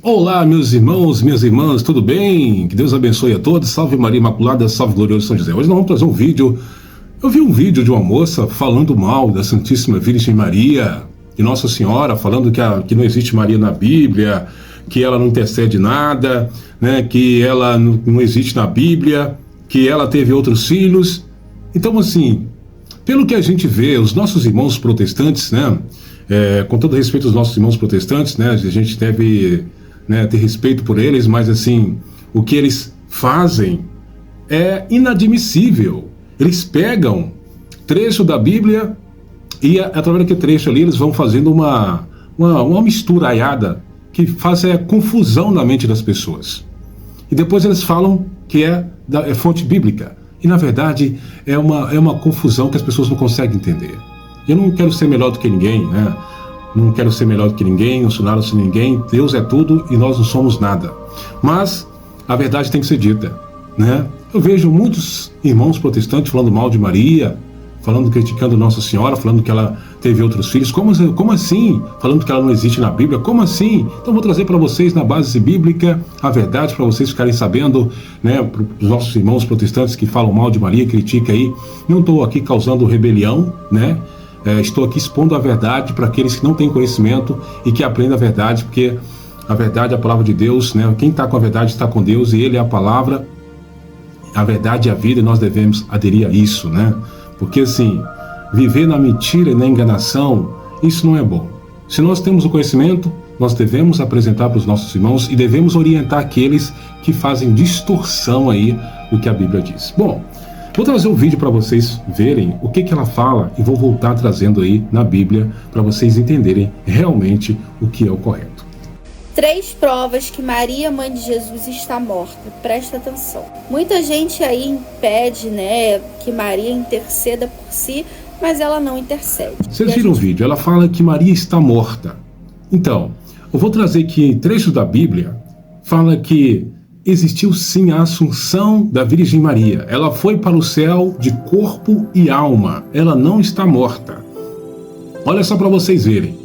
Olá, meus irmãos, minhas irmãs, tudo bem? Que Deus abençoe a todos. Salve Maria Imaculada, salve glorioso São José. Hoje nós vamos trazer um vídeo. Eu vi um vídeo de uma moça falando mal da Santíssima Virgem Maria, de Nossa Senhora, falando que não existe Maria na Bíblia, que ela não intercede nada, né? Que ela não existe na Bíblia, que ela teve outros filhos. Então, assim, pelo que a gente vê, os nossos irmãos protestantes, né? Com todo respeito aos nossos irmãos protestantes, né? A gente deve, né, ter respeito por eles, mas assim, o que eles fazem é inadmissível. Eles pegam trecho da Bíblia e através daquele trecho ali eles vão fazendo uma misturaiada que faz confusão na mente das pessoas. E depois eles falam que é fonte bíblica. E na verdade é uma confusão que as pessoas não conseguem entender. Eu não quero ser melhor do que ninguém, né? Não quero ser melhor do que ninguém, não sou nada sem ninguém. Deus é tudo e nós não somos nada. Mas a verdade tem que ser dita, né? Eu vejo muitos irmãos protestantes falando mal de Maria, criticando Nossa Senhora, falando que ela teve outros filhos. Como assim? Falando que ela não existe na Bíblia. Como assim? Então vou trazer para vocês na base bíblica a verdade, para vocês ficarem sabendo, né? Para os nossos irmãos protestantes que falam mal de Maria, critica aí. Não estou aqui causando rebelião, né? Estou aqui expondo a verdade para aqueles que não têm conhecimento e que aprendam a verdade, porque a verdade é a palavra de Deus, né? Quem está com a verdade está com Deus e Ele é a palavra, a verdade é a vida e nós devemos aderir a isso, né? Porque assim, viver na mentira e na enganação, isso não é bom. Se nós temos o conhecimento, nós devemos apresentar para os nossos irmãos e devemos orientar aqueles que fazem distorção aí do que a Bíblia diz. Bom, vou trazer um vídeo para vocês verem o que ela fala e vou voltar trazendo aí na Bíblia para vocês entenderem realmente o que é o correto. 3 provas que Maria, mãe de Jesus, está morta. Presta atenção. Muita gente aí impede, né, que Maria interceda por si, mas ela não intercede. Vocês viram o vídeo? Ela fala que Maria está morta. Então, eu vou trazer aqui trechos da Bíblia, fala que existiu sim a assunção da Virgem Maria. Ela foi para o céu de corpo e alma. Ela não está morta. Olha só para vocês verem.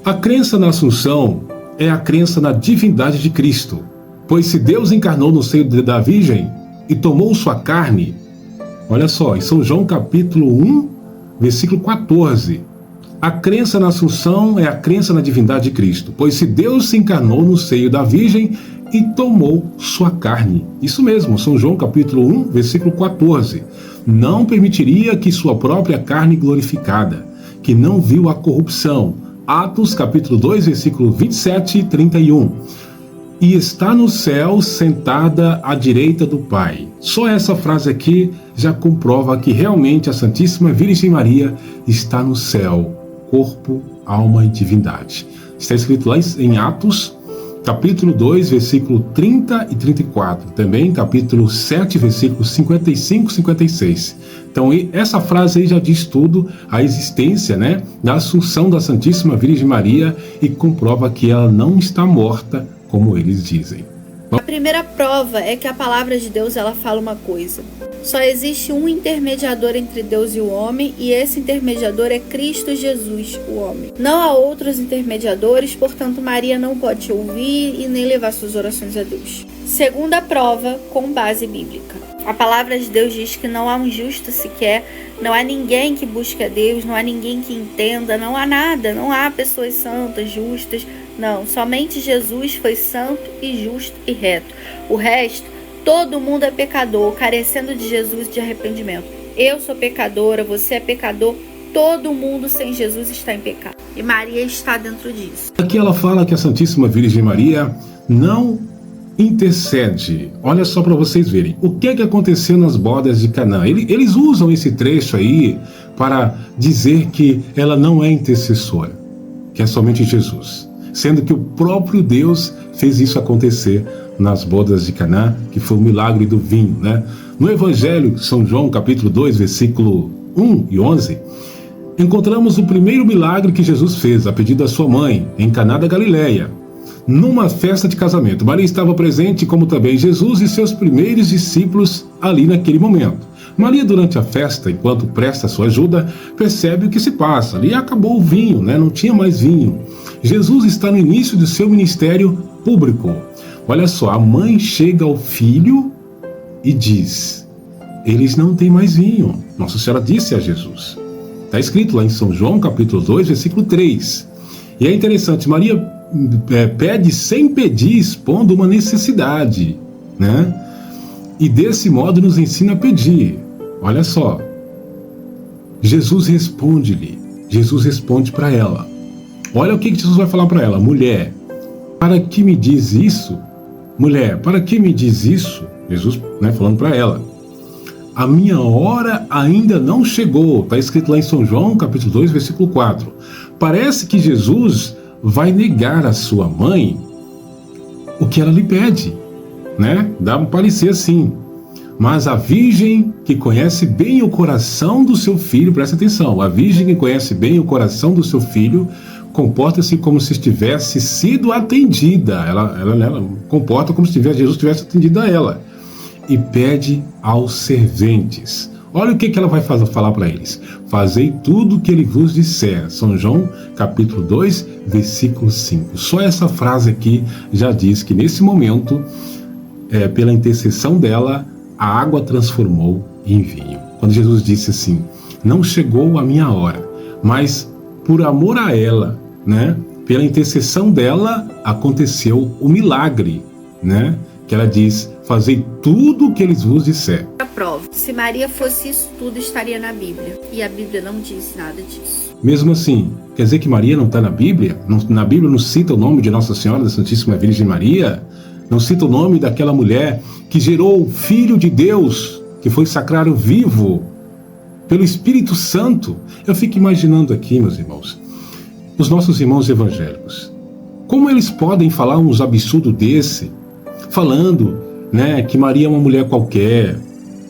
A crença na assunção é a crença na divindade de Cristo. Pois se Deus encarnou no seio da Virgem e tomou sua carne, olha só, em São João capítulo 1, versículo 14. A crença na assunção é a crença na divindade de Cristo. Pois se Deus se encarnou no seio da Virgem e tomou sua carne. Isso mesmo, São João capítulo 1, versículo 14. Não permitiria que sua própria carne glorificada, que não viu a corrupção. Atos capítulo 2, versículo 27 e 31. E está no céu sentada à direita do Pai. Só essa frase aqui já comprova que realmente a Santíssima Virgem Maria está no céu, corpo, alma e divindade. Está escrito lá em Atos capítulo 2, versículo 30 e 34. Também capítulo 7, versículos 55 e 56. Então, essa frase aí já diz tudo, a existência, né, da assunção da Santíssima Virgem Maria e comprova que ela não está morta, como eles dizem. A primeira prova é que a palavra de Deus, ela fala uma coisa. Só existe um intermediador entre Deus e o homem, e esse intermediador é Cristo Jesus, o homem. Não há outros intermediadores, portanto Maria não pode ouvir e nem levar suas orações a Deus. Segunda prova, com base bíblica. A palavra de Deus diz que não há um justo sequer, não há ninguém que busque a Deus, não há ninguém que entenda, não há nada, não há pessoas santas, justas, não. Somente Jesus foi santo e justo e reto. O resto, todo mundo é pecador, carecendo de Jesus e de arrependimento. Eu sou pecadora, você é pecador, todo mundo sem Jesus está em pecado. E Maria está dentro disso. Aqui ela fala que a Santíssima Virgem Maria não intercede. Olha só para vocês verem. O que aconteceu nas bodas de Caná? Eles usam esse trecho aí para dizer que ela não é intercessora, que é somente Jesus. Sendo que o próprio Deus fez isso acontecer nas bodas de Caná, que foi o milagre do vinho, né? No Evangelho de São João, capítulo 2, versículo 1 e 11, encontramos o primeiro milagre que Jesus fez, a pedido da sua mãe, em Caná da Galileia, numa festa de casamento. Maria estava presente, como também Jesus e seus primeiros discípulos ali naquele momento. Maria, durante a festa, enquanto presta sua ajuda, percebe o que se passa. Ali acabou o vinho, né? Não tinha mais vinho. Jesus está no início do seu ministério público. Olha só, a mãe chega ao filho e diz: eles não têm mais vinho. Nossa Senhora disse a Jesus. Está escrito lá em São João, capítulo 2, versículo 3. E é interessante, Maria pede sem pedir, expondo uma necessidade, né? E desse modo nos ensina a pedir. Olha só, Jesus responde-lhe, Jesus responde para ela. Olha o que Jesus vai falar para ela: mulher, para que me diz isso? Mulher, para que me diz isso? Jesus, né, falando para ela. A minha hora ainda não chegou. Está escrito lá em São João, capítulo 2, versículo 4. Parece que Jesus vai negar à sua mãe o que ela lhe pede, né? Dá para parecer assim. Mas a virgem que conhece bem o coração do seu filho, presta atenção, a virgem que conhece bem o coração do seu filho, comporta-se como se tivesse sido atendida. Ela comporta como se Jesus tivesse atendido a ela. E pede aos serventes. Olha o que ela vai falar para eles. Fazei tudo o que ele vos disser. São João, capítulo 2, versículo 5. Só essa frase aqui já diz que nesse momento, pela intercessão dela, a água transformou em vinho. Quando Jesus disse assim: não chegou a minha hora, mas por amor a ela, né, pela intercessão dela, aconteceu o milagre, né? Que ela diz: fazei tudo o que eles vos disser. A prova. Se Maria fosse isso tudo, estaria na Bíblia. E a Bíblia não diz nada disso. Mesmo assim, quer dizer que Maria não está na Bíblia? Na Bíblia não cita o nome de Nossa Senhora da Santíssima Virgem Maria? Não cita o nome daquela mulher que gerou o Filho de Deus, que foi sacrário vivo pelo Espírito Santo? Eu fico imaginando aqui, meus irmãos, os nossos irmãos evangélicos. Como eles podem falar uns absurdos desse? Falando, né, que Maria é uma mulher qualquer,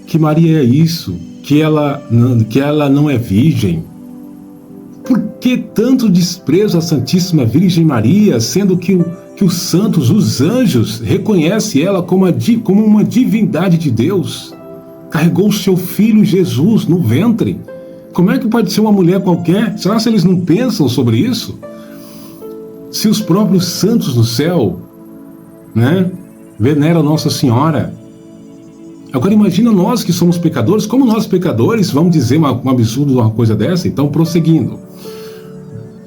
que Maria é isso, que ela não é virgem. Por que tanto desprezo à Santíssima Virgem Maria, sendo que os santos, os anjos, reconhecem ela como uma divindade de Deus? Carregou o seu filho Jesus no ventre. Como é que pode ser uma mulher qualquer? Será que eles não pensam sobre isso? Se os próprios santos no céu, né, veneram Nossa Senhora. Agora imagina nós que somos pecadores, como nós pecadores vamos dizer um absurdo, uma coisa dessa? Então, prosseguindo.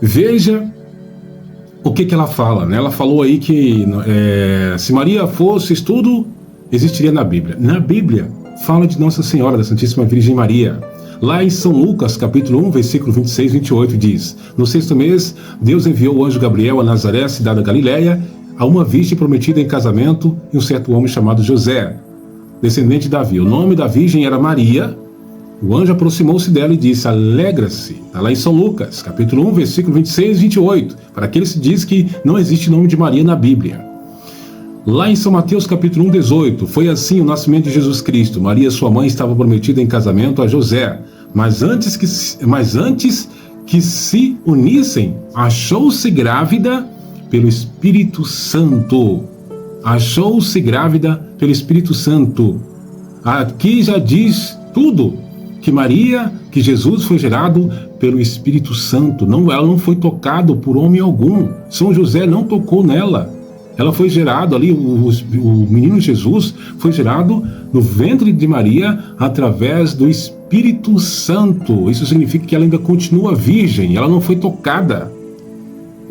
Veja o que ela fala, né? Ela falou aí que se Maria fosse isso tudo, existiria na Bíblia. Na Bíblia fala de Nossa Senhora, da Santíssima Virgem Maria. Lá em São Lucas, capítulo 1, versículo 26 e 28, diz: no 6º mês, Deus enviou o anjo Gabriel a Nazaré, cidade da Galiléia, a uma virgem prometida em casamento e um certo homem chamado José, descendente de Davi. O nome da virgem era Maria. O anjo aproximou-se dela e disse: alegra-se. Está lá em São Lucas, capítulo 1, versículo 26 e 28. Para aqueles que diz que não existe nome de Maria na Bíblia. Lá em São Mateus, capítulo 1, 18. Foi assim o nascimento de Jesus Cristo. Maria, sua mãe, estava prometida em casamento a José. Mas antes que se unissem, achou-se grávida pelo Espírito Santo. Achou-se grávida pelo Espírito Santo. Aqui já diz tudo. Que Jesus foi gerado pelo Espírito Santo. Ela não foi tocada por homem algum. São José não tocou nela. Ela foi gerada ali, o menino Jesus foi gerado no ventre de Maria através do Espírito Santo. Isso significa que ela ainda continua virgem, ela não foi tocada.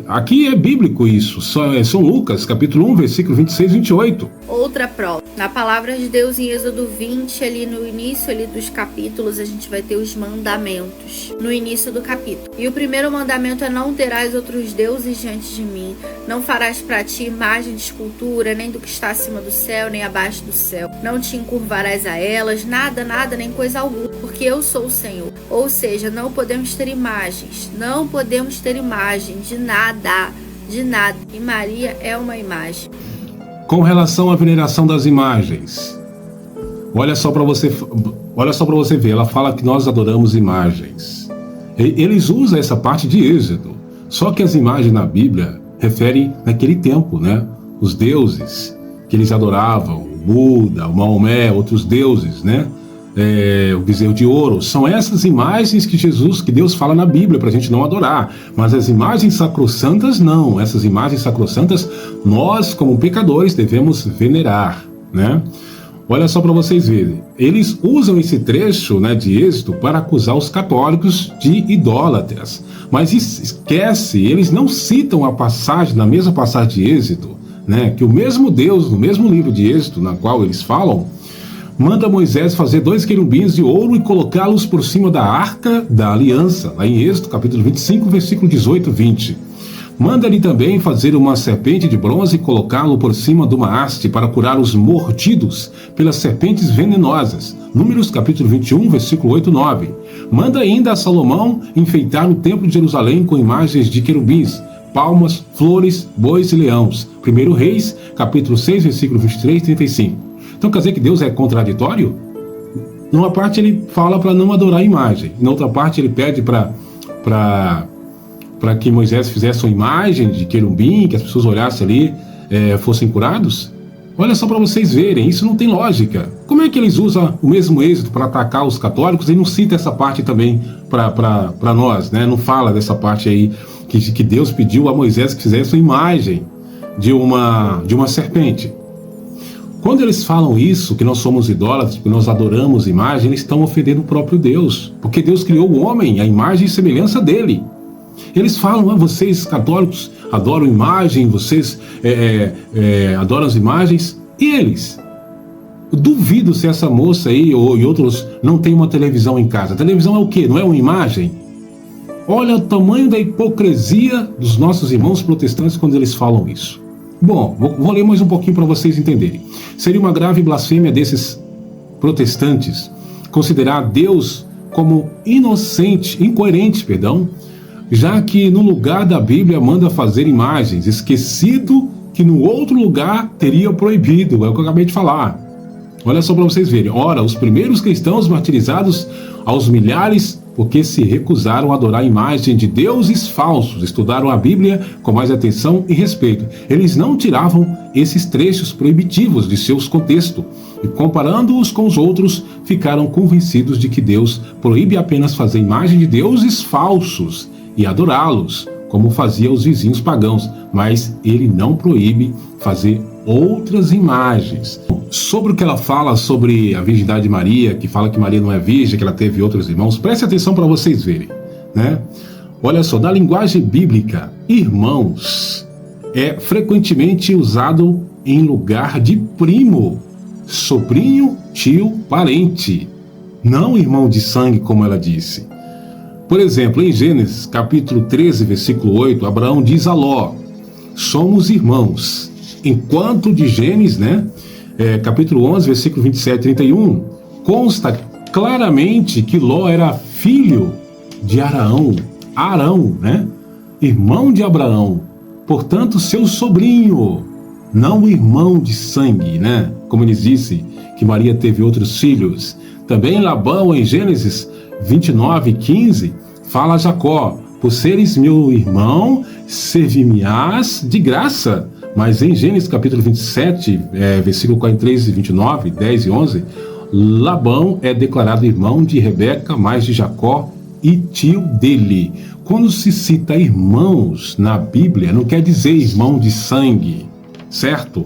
Aqui é bíblico isso, São Lucas, capítulo 1, versículo 26 e 28. Outra prova. Na palavra de Deus em Êxodo 20, ali no início dos capítulos, a gente vai ter os mandamentos, no início do capítulo. E o primeiro mandamento é: não terás outros deuses diante de mim. Não farás para ti imagem de escultura, nem do que está acima do céu, nem abaixo do céu. Não te encurvarás a elas, nada, nem coisa alguma, porque eu sou o Senhor. Ou seja, não podemos ter imagens, de nada. E Maria é uma imagem. Com relação à veneração das imagens, olha só para você ver, ela fala que nós adoramos imagens. Eles usam essa parte de Êxodo, só que as imagens na Bíblia referem naquele tempo, né? Os deuses que eles adoravam, o Buda, o Maomé, outros deuses, né? o bezerro de ouro. São essas imagens que Deus fala na Bíblia para a gente não adorar. Mas as imagens sacrossantas não. Essas imagens sacrossantas nós, como pecadores, devemos venerar, né? Olha só para vocês verem. Eles usam esse trecho, né, de Êxodo para acusar os católicos de idólatras. Mas esquece, eles não citam a passagem, na mesma passagem de Êxodo, né, que o mesmo Deus, no mesmo livro de Êxodo, na qual eles falam, manda Moisés fazer 2 querubins de ouro e colocá-los por cima da arca da aliança, lá em Êxodo, capítulo 25, versículo 18 e 20. Manda-lhe também fazer uma serpente de bronze e colocá-lo por cima de uma haste para curar os mordidos pelas serpentes venenosas. Números capítulo 21, versículo 8 e 9. Manda ainda a Salomão enfeitar o templo de Jerusalém com imagens de querubins, palmas, flores, bois e leões. 1 Reis, capítulo 6, versículo 23 e 35. Então quer dizer que Deus é contraditório? Numa parte ele fala para não adorar a imagem, na outra parte ele pede para que Moisés fizesse uma imagem de querubim, que as pessoas olhassem ali, fossem curados? Olha só para vocês verem, isso não tem lógica. Como é que eles usam o mesmo Êxodo para atacar os católicos e não cita essa parte também para nós, né? Não fala dessa parte aí que Deus pediu a Moisés que fizesse uma imagem de uma serpente. Quando eles falam isso, que nós somos idólatras, que nós adoramos imagem, eles estão ofendendo o próprio Deus, porque Deus criou o homem, a imagem e semelhança dele. Eles falam, vocês católicos adoram imagem, vocês adoram as imagens, e eles? Eu duvido se essa moça aí e outros não tem uma televisão em casa. A televisão é o quê? Não é uma imagem? Olha o tamanho da hipocrisia dos nossos irmãos protestantes quando eles falam isso. Bom, vou ler mais um pouquinho para vocês entenderem. Seria uma grave blasfêmia desses protestantes considerar Deus como incoerente, já que no lugar da Bíblia manda fazer imagens, esquecido que no outro lugar teria proibido, é o que eu acabei de falar. Olha só para vocês verem. Ora, os primeiros cristãos martirizados aos milhares porque se recusaram a adorar a imagem de deuses falsos, estudaram a Bíblia com mais atenção e respeito. Eles não tiravam esses trechos proibitivos de seus contextos e, comparando-os com os outros, ficaram convencidos de que Deus proíbe apenas fazer imagem de deuses falsos e adorá-los, como fazia os vizinhos pagãos, mas ele não proíbe fazer outras imagens. Sobre o que ela fala sobre a virgindade de Maria, que fala que Maria não é virgem, que ela teve outros irmãos, preste atenção para vocês verem, né? Olha só, na linguagem bíblica, irmãos é frequentemente usado em lugar de primo, sobrinho, tio, parente, não irmão de sangue, como ela disse. Por exemplo, em Gênesis, capítulo 13, versículo 8, Abraão diz a Ló, somos irmãos. Enquanto de Gênesis, capítulo 11, versículo 27 e 31, consta claramente que Ló era filho de Arão, irmão de Abraão, portanto, seu sobrinho, não irmão de sangue, como eles disse, que Maria teve outros filhos. Também Labão, em Gênesis 29, 15, fala a Jacó, por seres meu irmão, servi-me-ás de graça. Mas em Gênesis capítulo 27, versículo 43 e 29, 10 e 11, Labão é declarado irmão de Rebeca, mais de Jacó e tio dele. Quando se cita irmãos na Bíblia, não quer dizer irmão de sangue, certo?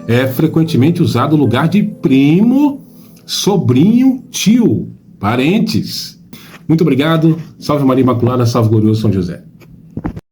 É frequentemente usado no lugar de primo, sobrinho, tio, parentes. Muito obrigado. Salve Maria Imaculada, salve glorioso São José.